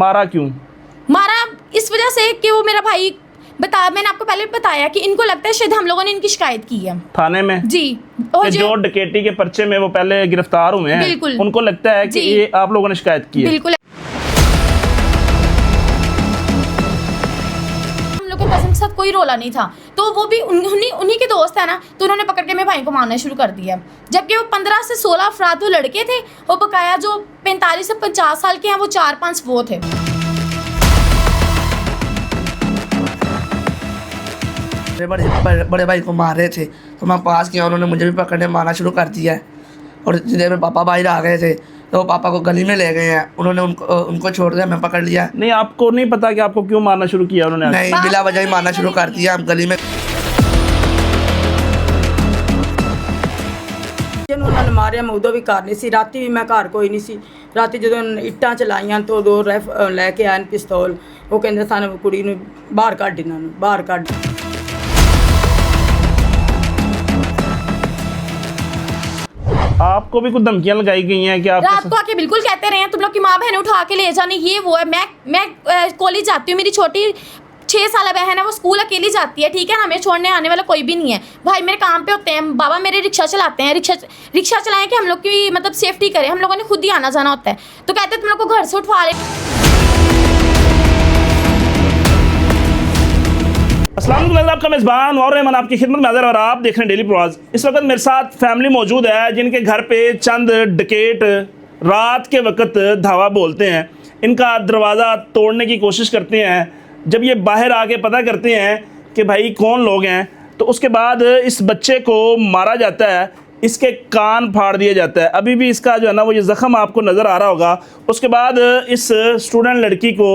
मारा क्यों? मारा इस वजह से कि वो मेरा भाई मैंने आपको पहले बताया कि इनको लगता है शायद हम लोगों ने इनकी शिकायत की है थाने में जी। और जो डकैती के पर्चे में वो पहले गिरफ्तार हुए हैं, बिल्कुल, उनको लगता है कि ये आप लोगों ने शिकायत की है। बिल्कुल। हम लोग के कज़न के साथ कोई रोला नहीं था, तो वो भी उन्हीं के दोस्त है ना, तो उन्होंने पकड़ के मेरे भाई को मारना शुरू कर दिया। जबकि वो 15 से 16 अफराद वो लड़के थे, वो बकाया जो 45 से 50 साल के हैं वो 4-5 वो थे। बड़े भाई को मार रहे थे तो मैं पास किया, उन्होंने मुझे भी पकड़ने मारना शुरू कर दिया है। और जितने में पापा बाहर आ गए थे तो वो पापा को गली में ले गए हैं, उन्होंने उनको छोड़ दिया, मैं पकड़ लिया। नहीं, आपको नहीं पता कि आपको क्यों मारना शुरू किया उन्होंने? नहीं, बिला वजह ही मारना शुरू कर दिया हम गली में। उन्होंने मारे मैं उदो भी घर नहीं सी, राती भी मैं घर कोई नहीं सी। राती जो इट्टां चलाइयां तो 2 लैके आए पिस्तौल, वो कहते सानू कुड़ी नूं बाहर कढ, इन्होंने बाहर कढ। आपको भी कुछ धमकियां लगाई गई हैं कि आप रात को आके बिल्कुल कहते रहे हैं तुम लोग की माँ बहन उठा के ले जाने, ये वो है। मैं कॉलेज जाती हूँ, मेरी छोटी 6 साल बहन है, वो स्कूल अकेली जाती है, ठीक है ना, हमें छोड़ने आने वाला कोई भी नहीं है। भाई मेरे काम पे होते हैं, बाबा मेरे रिक्शा चलाते हैं, रिक्शा चलाएं कि हम लोग की मतलब सेफ्टी करें, हम लोगों ने खुद ही आना जाना होता है, तो कहते तुम लोग को घर से उठवा रहे। अस्सलाम वालेकुम, आपका मेज़बान और रहमान आपकी खिदमत में हाज़िर और आप देख रहे हैं डेली प्रवास। इस वक्त मेरे साथ फैमिली मौजूद है जिनके घर पे चंद डकैत रात के वक्त धावा बोलते हैं, इनका दरवाज़ा तोड़ने की कोशिश करते हैं। जब ये बाहर आके पता करते हैं कि भाई कौन लोग हैं, तो उसके बाद इस बच्चे को मारा जाता है, इसके कान फाड़ दिया जाता है। अभी भी इसका जो है ना वो ये ज़ख़म आपको नज़र आ रहा होगा। उसके बाद इस स्टूडेंट लड़की को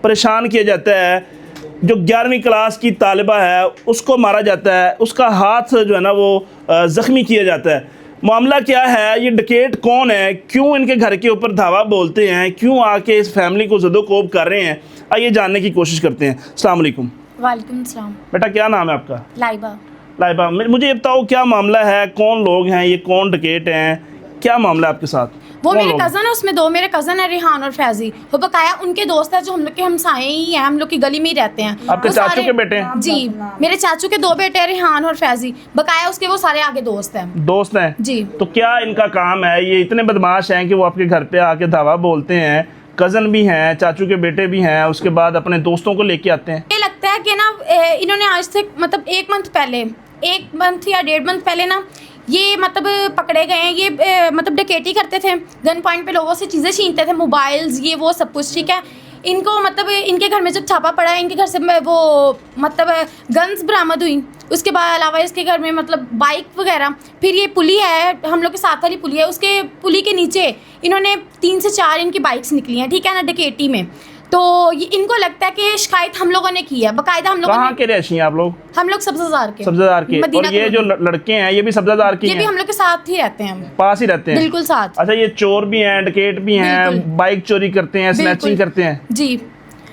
परेशान किया जाता है, जो 11वीं क्लास की तालिबा है उसको मारा जाता है, उसका हाथ जो है ना वो ज़ख्मी किया जाता है। मामला क्या है, ये डकैत कौन है, क्यों इनके घर के ऊपर धावा बोलते हैं, क्यों आके इस फैमिली को ज़दोकोब कर रहे हैं, आइए जानने की कोशिश करते हैं। अस्सलाम वालेकुम। वालेकुम सलाम। बेटा क्या नाम है आपका? लाइबा। लाइबा, मुझे ये बताओ क्या मामला है, कौन लोग हैं ये, कौन डकैत हैं, क्या मामला है आपके साथ? वो मेरे कज़न है, उसमें 2 मेरे कज़न है, रिहान और फैजी। वो बकाया उनके दोस्त है जो हम लोग के हमसाए ही हैं, हम लोग की गली में ही रहते हैं। आपके चाचू के बेटे हैं? जी, मेरे चाचू के 2 बेटे हैं, रिहान और फैजी। बकाया उसके वो सारे आगे दोस्त हैं। दोस्त हैं जी। तो क्या इनका काम है? ये इतने बदमाश हैं कि वो आपके घर पे आके धावा बोलते हैं, कज़न भी हैं, चाचू के बेटे भी हैं, उसके बाद अपने दोस्तों को लेके आते हैं। ये लगता है कि ना इन्होंने आज से मतलब 1 मंथ पहले, 1 मंथ या 1.5 मंथ पहले ना ये मतलब पकड़े गए हैं। ये मतलब डकैती करते थे, गन पॉइंट पे लोगों से चीज़ें छीनते थे, मोबाइल्स ये वो सब कुछ, ठीक है। इनको मतलब इनके घर में जब छापा पड़ा, इनके घर से वो मतलब गन्स बरामद हुई। उसके बाद अलावा इसके घर में मतलब बाइक वगैरह, फिर ये पुली है हम लोग के साथ वाली पुली है, उसके पुली के नीचे इन्होंने 3 से 4 इनकी बाइक्स निकली हैं, ठीक है ना, डकैती में। तो ये इनको लगता है कि शिकायत हम लोगों ने की है, बाकायदा हम लोग। कहाँ के रहशी हैं आप लोग? हम लोग सब्ज़ादार के। सब्ज़ादार के। और ये जो लड़के हैं ये भी सब्ज़ादार के ये भी हम लोग के साथ ही रहते हैं, पास ही रहते हैं? बिल्कुल साथ। अच्छा, ये चोर भी हैं, डकैत भी हैं, बाइक चोरी करते हैं, स्नैचिंग करते हैं जी,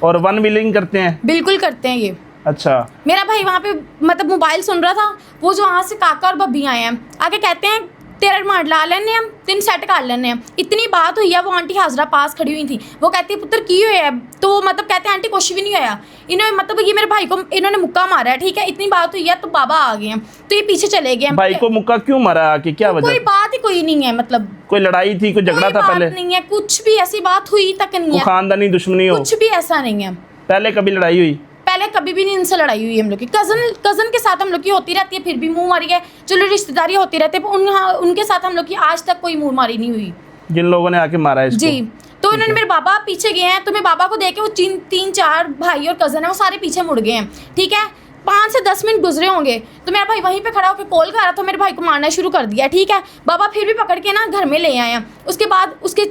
और वन व्हीलिंग करते हैं? बिल्कुल करते हैं ये। अच्छा। मेरा भाई वहाँ पे मतलब मोबाइल सुन रहा था, वो जो वहाँ से काका और बब्बी आए हैं, आके कहते हैं तेरा रिमांड ला लेने हम, 3 सेट कर लेने हम। इतनी बात हुई है, वो आंटी हाजरा पास खड़ी हुई थी, वो कहती है पुत्र की हुआ है, तो मतलब कहते हैं आंटी कुछ भी नहीं होया, इन्होंने मतलब ये मेरे भाई को इन्होंने मुक्का मारा है, ठीक है। इतनी बात हुई है तो बाबा आ गए हैं, तो ये पीछे चले गए। भाई को मुक्का क्यों मारा आके, क्या वजह? कोई बात ही कोई नहीं है, मतलब कोई लड़ाई थी, कोई झगड़ा था पहले? नहीं है, कुछ भी ऐसी बात हुई तक नहीं है, खानदानी दुश्मनी हो, कुछ भी ऐसा नहीं है। पहले कभी लड़ाई हुई? पहले कभी भी नहीं इनसे लड़ाई हुई हम लोग की। कज़न के साथ हम लोग की होती रहती है, फिर भी मुंह मारी है, चलो रिश्तेदारी होती रहती है, पर उनके साथ हम लोग की आज तक कोई मुंह मारी नहीं हुई, जिन लोगों ने आके मारा है इसको। जी। तो इन्होंने मेरे बाबा पीछे गए हैं, तो मेरे बाबा को देख के वो 3-4 भाई और कज़न है वो सारे पीछे मुड़ गए हैं, ठीक है। 5 से 10 मिनट गुजरे होंगे तो मेरा भाई वहीं पे खड़ा होकर कॉल कर रहा था, मेरे भाई को मारना शुरू कर दिया, ठीक है। बाबा फिर भी पकड़ के ना घर में ले आए हैं। उसके बाद उसके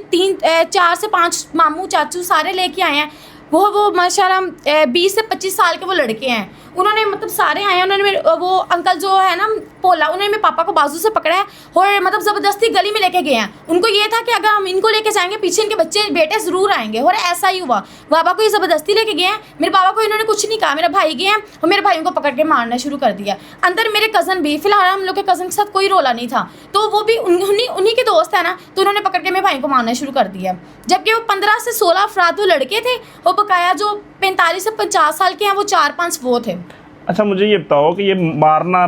4 से 5 मामू चाचू सारे लेके आए हैं। वो माशाल्लाह 20 से 25 साल के वो लड़के हैं। उन्होंने मतलब सारे आए हैं, उन्होंने वो अंकल जो है ना पोला, उन्होंने मेरे पापा को बाजू से पकड़ा है और मतलब ज़बरदस्ती गली में लेके गए हैं। उनको ये था कि अगर हम इनको लेके जाएंगे पीछे इनके बच्चे बेटे ज़रूर आएंगे, और ऐसा ही हुआ। पापा को ये ज़बरदस्ती लेके गए हैं, मेरे पापा को इन्होंने कुछ नहीं कहा, मेरे भाई गए हैं और मेरे भाइयों को पकड़ के मारना शुरू कर दिया। अंदर मेरे कज़न भी, फिलहाल हम लोग के कज़न के साथ कोई रोला नहीं था, तो वो भी उन्हीं के दोस्त है ना, तो उन्होंने पकड़ के मेरे भाई को मारना शुरू कर दिया। जबकि वो 15 से 16 अफराद वो लड़के थे, और बकाया जो 45 से 50 साल के हैं वो 4-5 वो थे। अच्छा, मुझे ये बताओ कि ये मारना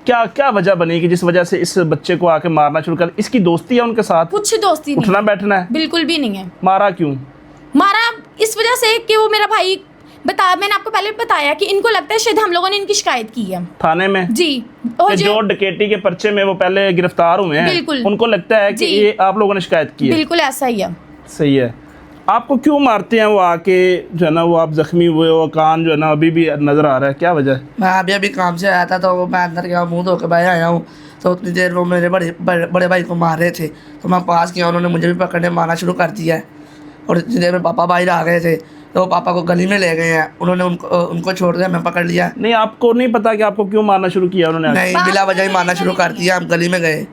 क्या क्या वजह बनी कि जिस वजह से इस बच्चे को आके मारना शुरू कर? इसकी दोस्ती है उनके साथ? कुछ दोस्ती नहीं, उठना बैठना है? बिल्कुल भी नहीं है। मारा क्यों? मारा इस वजह से कि वो मेरा भाई मैंने आपको पहले बताया कि इनको लगता है शायद हम लोगों ने इनकी शिकायत की है थाने में जी। और जो डकैती के पर्चे में वो पहले गिरफ्तार हुए हैं, बिल्कुल उनको लगता है कि ये आप लोगों ने शिकायत की है। बिल्कुल ऐसा ही है। सही है। आपको क्यों मारते हैं वो आके, जो है ना, वो आप जख्मी हुए हो, कान जो है ना अभी भी नजर आ रहा है, क्या वजह है? मैं अभी काम से आया था, तो मैं अंदर गया, मुँह धो के बाहर आया हूँ, तो उतनी देर वो मेरे बड़े भाई को मार रहे थे, तो मैं पास गया, उन्होंने मुझे भी पकड़ने मारना शुरू कर दिया है। और इतनी देर में पापा बाहर आ गए थे, तो पापा को गली में ले गए हैं, उन्होंने उनको छोड़ दिया, मैं पकड़ लिया। नहीं, आपको नहीं पता कि आपको क्यों मारना शुरू किया उन्होंने? नहीं, बिला वजह ही मारना शुरू कर दिया, हम गली में गए।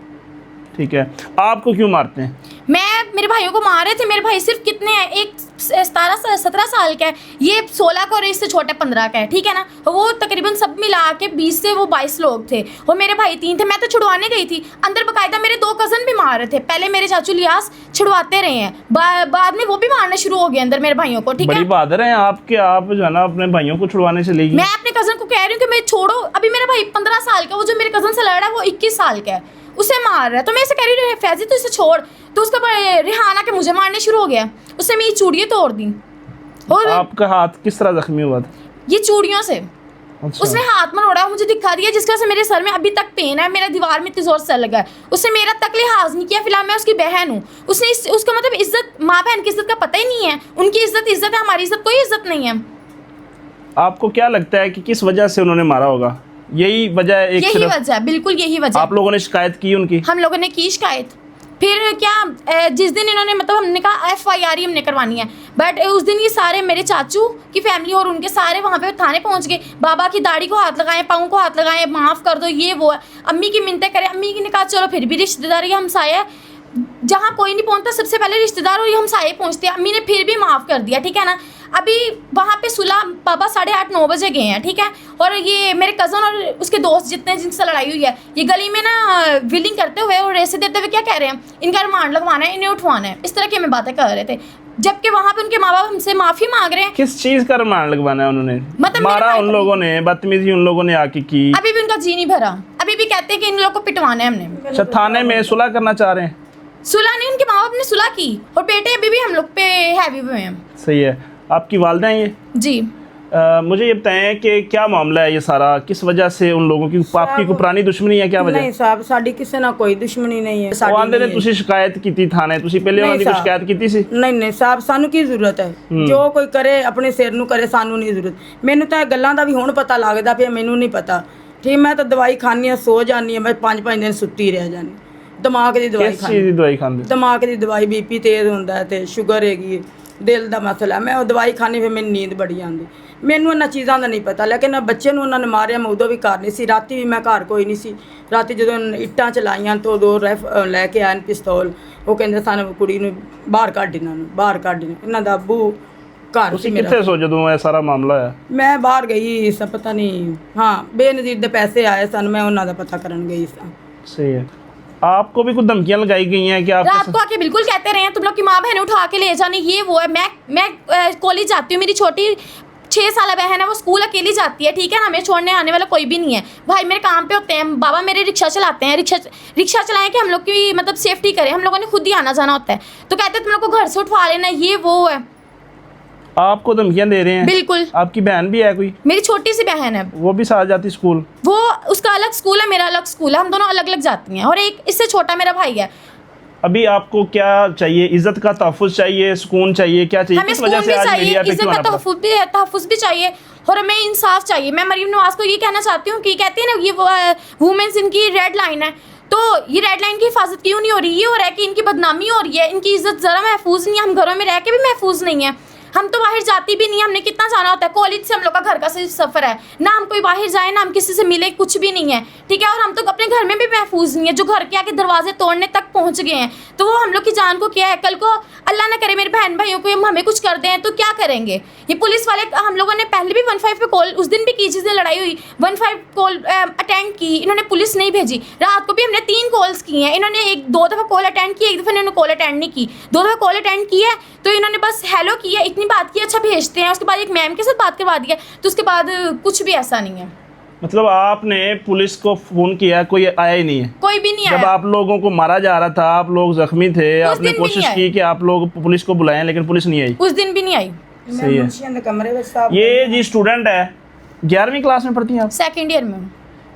ठीक है, आपको क्यों मारते हैं? मेरे भाइयों को मार रहे थे। मेरे भाई सिर्फ कितने हैं, एक 17 साल का है, ये 16 का और इससे छोटा 15 का है, ठीक है ना। वो तकरीबन सब मिला के 20 से वो 22 लोग थे, और मेरे भाई 3 थे। मैं तो छुड़वाने गई थी, अंदर बकायदा मेरे 2 कज़न भी मार रहे थे। पहले मेरे चाचू लियास छुड़वाते रहे हैं, बाद में वो भी मारना शुरू हो गए अंदर मेरे भाइयों को, ठीक है। बड़ी बहादुर हैं आपके, आप जो है ना अपने भाइयों को छुड़वाने से लेगी। मैं अपने कज़न को कह रही हूँ कि मैं छोड़ो। अभी मेरा भाई 15 साल का, वो जो मेरे कज़न से लड़ रहा है वो 21 साल का है, उसे मार रहा है। तो मैं इसे कह रही हूँ फैजी तो इसे छोड़, तो उसका रिहाना के मुझे मारने शुरू हो गया, उससे मेरी चूड़ियाँ तोड़ दी। और आपका हाथ किस तरह जख्मी हुआ था? ये चूड़ियों से। अच्छा। उसने हाथ मरोड़ा, मुझे दिखा दिया, जिसकी वजह से मेरे सर में अभी तक पेन है, मेरा दीवार में इतनी जोर से लगा है। उसने मेरा तक लिहाज नहीं किया। फिलहाल मैं उसकी बहन हूँ, उसने उसका मतलब इज्जत, माँ बहन की इज्जत का पता ही नहीं है। उनकी इज्जत है, हमारी इज्जत कोई इज्जत नहीं है। आपको क्या लगता है कि किस वजह से उन्होंने मारा होगा? यही वजह है? यही वजह है, बिल्कुल यही वजह। आप लोगों ने शिकायत की उनकी? हम लोगों ने की शिकायत। फिर क्या, जिस दिन इन्होंने मतलब हमने कहा FIR हमने करवानी है, बट उस दिन ये सारे मेरे चाचू की फैमिली और उनके सारे वहाँ पे थाने पहुँच गए। बाबा की दाढ़ी को हाथ लगाएं, पाँव को हाथ लगाएं, माफ़ कर दो, ये वो है। अम्मी की मिन्नतें करें, अम्मी ने कहा चलो फिर भी रिश्तेदारी हमसाया, जहाँ कोई नहीं पहुँचता सबसे पहले रिश्तेदार और ये हमसाये पहुँचते हैं। अम्मी ने फिर भी माफ़ कर दिया, ठीक है ना। अभी वहाँ पे सुलह पापा 8:30-9 बजे गए हैं, ठीक है। और ये मेरे कज़न और उसके दोस्त जितने जिनसे लड़ाई हुई है, ये गली में ना व्हीलिंग करते हुए और रेसे देते हुए क्या कह रहे हैं, इनका रिमांड लगवाना है, इन्हें उठवाना है, इस तरह की हमें बातें कर रहे थे। जबकि वहाँ पे उनके माँ बाप हमसे माफ़ी मांग रहे हैं। किस चीज़ का रिमांड लगवाना है उन्होंने? मतलब मारा उन लोगों ने, बदतमीजी उन लोगों ने आके की, अभी भी उनका जी नहीं भरा, अभी भी कहते हैं कि इन लोगों को पिटवाना है हमने। अच्छा, थाने में सुलह करना चाह रहे हैं? सुलह नहीं, उनके माँ बाप ने सुलह की, और बेटे अभी भी हम लोग पे हैवी हुए हैं। सही है। आपकी वालदा हैं ये? जी। मुझे ये बताएं कि क्या मामला है ये सारा, किस वजह से उन लोगों की, आपकी कोई पुरानी दुश्मनी है, क्या वजह? नहीं साहब, साडी किसी ना कोई दुश्मनी नहीं है। ਉਹ ਆਂਦੇ ਨੇ ਤੁਸੀਂ ਸ਼ਿਕਾਇਤ ਕੀਤੀ ਥਾਣੇ, ਤੁਸੀਂ ਪਹਿਲੇ ਉਹਨਾਂ ਦੀ ਕੋਈ ਸ਼ਿਕਾਇਤ ਕੀਤੀ ਸੀ? ਨਹੀਂ ਸਾਹਿਬ, ਸਾਨੂੰ ਕੀ ਜ਼ਰੂਰਤ ਹੈ? ਜੋ ਕੋਈ ਕਰੇ ਆਪਣੇ ਸਿਰ ਨੂੰ ਕਰੇ, ਸਾਨੂੰ ਨਹੀਂ ਜ਼ਰੂਰਤ। ਮੈਨੂੰ ਤਾਂ ਇਹ ਗੱਲਾਂ ਦਾ ਵੀ ਹੁਣ ਪਤਾ ਲੱਗਦਾ ਪਿਆ, ਮੈਨੂੰ ਨਹੀਂ ਪਤਾ, ਠੀਕ। ਮੈਂ ਤਾਂ ਦਵਾਈ ਖਾਂਦੀ ਹਾਂ, ਸੋ ਜਾਂਦੀ ਹਾਂ, ਮੈਂ 5-5 ਦਿਨ ਸੁੱਤੀ ਰਹਿ ਜਾਂਦੀ। ਦਿਮਾਗ ਦੀ ਦਵਾਈ ਕਿਸ ਚੀਜ਼ ਦੀ ਦਵਾਈ ਖਾਂਦੇ? ਦਿਮਾਗ ਦੀ ਦਵਾਈ, BP ਤੇਜ਼ ਹੁੰਦਾ ਤੇ ਸ਼ੂਗਰ ਹੈਗੀ, ਦਿਲ ਦਾ ਮਸਲਾ। ਮੈਂ ਉਹ ਦਵਾਈ ਖਾਣੀ, ਫਿਰ ਮੈਨੂੰ ਨੀਂਦ ਬੜੀ ਆਉਂਦੀ। ਮੈਨੂੰ ਇਹਨਾਂ ਚੀਜ਼ਾਂ ਦਾ ਨਹੀਂ ਪਤਾ, ਲੇਕਿਨ ਬੱਚੇ ਨੂੰ ਉਹਨਾਂ ਨੇ ਮਾਰਿਆ, ਮੈਂ ਉਦੋਂ ਵੀ ਘਰ ਨਹੀਂ ਸੀ। ਰਾਤੀ ਵੀ ਮੈਂ ਘਰ ਕੋਈ ਨਹੀਂ ਸੀ। ਰਾਤੀ ਜਦੋਂ ਇੱਟਾਂ ਚਲਾਈਆਂ ਤਾਂ 2 ਲੈ ਕੇ ਆਏ ਪਿਸਤੌਲ। ਉਹ ਕਹਿੰਦੇ ਸਾਨੂੰ ਕੁੜੀ ਨੂੰ ਬਾਹਰ ਕੱਢ, ਇਹਨਾਂ ਨੂੰ ਬਾਹਰ ਕੱਢ। ਇਹਨਾਂ ਦਾ ਅੱਬੂ ਘਰ ਸੀ ਤੁਸੀਂ ਮੇਰਾ। ਕਿੱਥੇ ਸੋ ਜਦੋਂ ਇਹ ਸਾਰਾ ਮਾਮਲਾ ਹੋਇਆ? ਮੈਂ ਬਾਹਰ ਗਈ ਸਾਂ, ਪਤਾ ਨਹੀਂ, ਹਾਂ, ਬੇਨਜ਼ੀਰ ਦੇ ਪੈਸੇ ਆਏ ਸਨ, ਮੈਂ ਉਹਨਾਂ ਦਾ ਪਤਾ ਕਰਨ ਗਈ ਸਾਂ। सही है। आपको भी कुछ धमकियां लगाई गई हैं कि आप रात को आके बिल्कुल कहते रहे हैं तुम लोग की माँ बहन उठा के ले जाने, ये वो है। मैं कॉलेज जाती हूँ, मेरी छोटी 6 साल बहन है, वो स्कूल अकेली जाती है, ठीक है ना। हमें छोड़ने आने वाला कोई भी नहीं है। भाई मेरे काम पे होते हैं, बाबा मेरे रिक्शा चलाते हैं, रिक्शा चलाएं कि हम लोग की मतलब सेफ्टी करें। हम लोगों ने खुद ही आना जाना होता है, तो कहते हैं तुम लोग को घर से उठवा लेना, ये वो है। आपको धमकियां दे रहे हैं? बिल्कुल। आपकी बहन भी है कोई? मेरी छोटी सी बहन है, वो भी साथ जाती स्कूल? वो उसका अलग स्कूल है, मेरा अलग स्कूल है, हम दोनों अलग अलग जाती हैं। और एक इससे छोटा मेरा भाई है। अभी आपको क्या चाहिए? इज्जत का तहफ़्फ़ुज़ चाहिए, सुकून चाहिए, क्या चाहिए? हमें किस वजह सुकून से भी आज चाहिए, मीडिया पे इज्जत क्यों का आना पड़ा? तहफ़्फ़ुज़ भी चाहिए, और हमें इंसाफ चाहिए। मैं मरीम नवाज को ये कहना चाहती हूँ कि कहती है ना ये वुमेन्स इनकी रेड लाइन है, तो ये रेड लाइन की हिफाजत क्यों नहीं हो रही? ये हो रहा है कि इनकी बदनामी हो रही है, इनकी इज्जत ज़रा महफूज नहीं है, हम घरों में रह के भी महफूज नहीं है। हम तो बाहर जाती भी नहीं, हमने कितना जाना होता है, कॉलेज से हम लोग का घर का सिर्फ सफ़र है ना, हम कोई बाहर जाए ना हम किसी से मिले, कुछ भी नहीं है, ठीक है। और हम तो अपने घर में भी महफूज नहीं है, जो घर के आके दरवाजे तोड़ने तक पहुँच गए हैं, तो वो हम लोग की जान को क्या है। कल को अल्लाह ना करे मेरे बहन भाइयों को हमें कुछ कर दें तो क्या करेंगे। ये पुलिस वाले, हम लोगों ने पहले भी 15 पे कॉल, उस दिन भी की चीज़ें लड़ाई हुई, 15 कॉल अटेंड की, इन्होंने पुलिस नहीं भेजी। रात को भी हमने 3 कॉल्स की हैं, इन्होंने 2 दफ़ा कॉल अटेंड की, 1 दफ़ा इन्होंने कॉल अटेंड नहीं की, 2 दफ़ा कॉल अटेंड की है तो इन्होंने बस हेलो की है, इतनी बात की, अच्छा भेजते हैं। उसके बाद एक मैम के साथ बात करवा दिया, तो उसके बाद कुछ भी ऐसा नहीं है। मतलब आपने पुलिस को फ़ोन किया, कोई आया ही नहीं है? कोई भी नहीं जब आया। आप लोगों को मारा जा रहा था, आप लोग जख्मी थे, आपने दिन भी कोशिश नहीं की कि आप लोग पुलिस को बुलाएं, लेकिन पुलिस नहीं आई। उस दिन भी नहीं आई। सही है। मुंशियां दे कमरे में साहब ये जी स्टूडेंट है, 11वीं क्लास में पढ़ती हैं आप? सेकेंड ईयर में।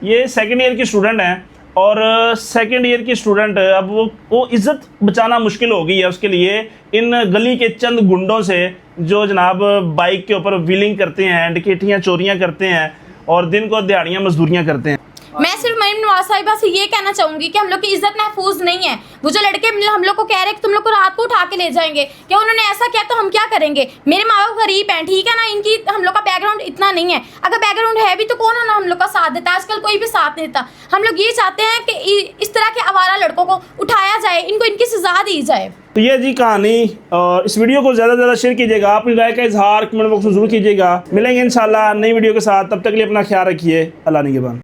ये सेकंड ईयर की स्टूडेंट हैं, और सेकंड ईयर की स्टूडेंट अब वो इज़्ज़त बचाना मुश्किल हो गई है उसके लिए इन गली के चंद गुंडों से, जो जनाब बाइक के ऊपर व्हीलिंग करते हैं, डकैतियाँ चोरियाँ करते हैं और दिन को दिहाड़ियाँ मजदूरियाँ करते हैं। मैं सिर्फ मरीम नवाज साहिबा से ये कहना चाहूँगी कि हम लोग की इज्जत महफूज नहीं है। वो जो लड़के हम लोग को कह रहे हैं कि तुम लोग को रात को उठा के ले जाएंगे, क्या उन्होंने ऐसा किया तो हम क्या करेंगे। मेरे माँ बाप गरीब हैं, ठीक है ना, इनकी हम लोग का बैकग्राउंड इतना नहीं है। अगर बैकग्राउंड है भी तो कौन है ना हम लोग का साथ देता है, आजकल कोई भी साथ नहीं देता। हम लोग ये चाहते हैं कि इस तरह के आवारा लड़कों को उठाया जाए, इनको इनकी सजा दी जाए। तो ये जी कहानी, और इस वीडियो को ज़्यादा से ज़्यादा शेयर कीजिएगा, अपनी राय का इजहार कमेंट बॉक्स में जरूर कीजिएगा। मिलेंगे इंशाल्लाह नई वीडियो के साथ, तब तक के लिए अपना ख्याल रखिए। अल्लाह निगहबान।